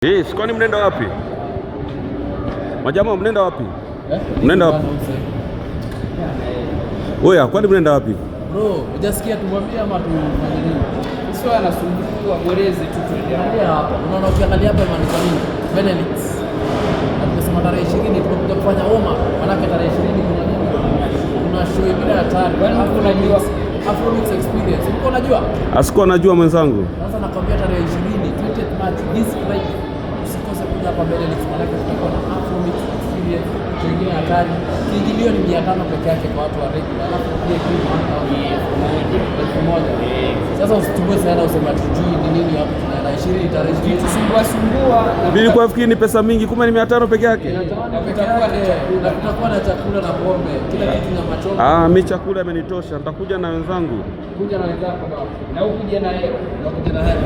Yes, kwani mnaenda wapi? Majamaa mnaenda wapi? Mnaenda wapi? Oya, kwani mnaenda wapi? Bro, hujasikia tumwambie ama tufanye nini? Sio anasumbua gorezi tu tuendelee hapa. Unaona ukiangalia hapa imeandikwa nini? Benelix. Na tumesema tarehe 20 tumekuja kufanya Oma. Maana tarehe 20 kuna nini? Kuna show bila hatari. Kwani unajua Afromix experience. Uko unajua? Asikuwa najua mwenzangu. Sasa nakwambia tarehe 20 20th March this Friday. Usikose kuja hapa Benelix maana tutakuwa na Afromix experience. Wengine hatari. Kiingilio ni 500 peke yake kwa watu wa regular. Alafu pia moja. Sasa usitumbue sana usema tujui ni nini hapo tunaenda 20 tarehe 20 sumbua. Mimi kwa fikiri ni pesa mingi, kumbe ni 500 peke yake. Kutakuwa na chakula na pombe, kila kitu na machongo. Mimi chakula imenitosha, nitakuja na wenzangu. Kuja na wenzako na ukuje na yeye. Unakuja na yeye.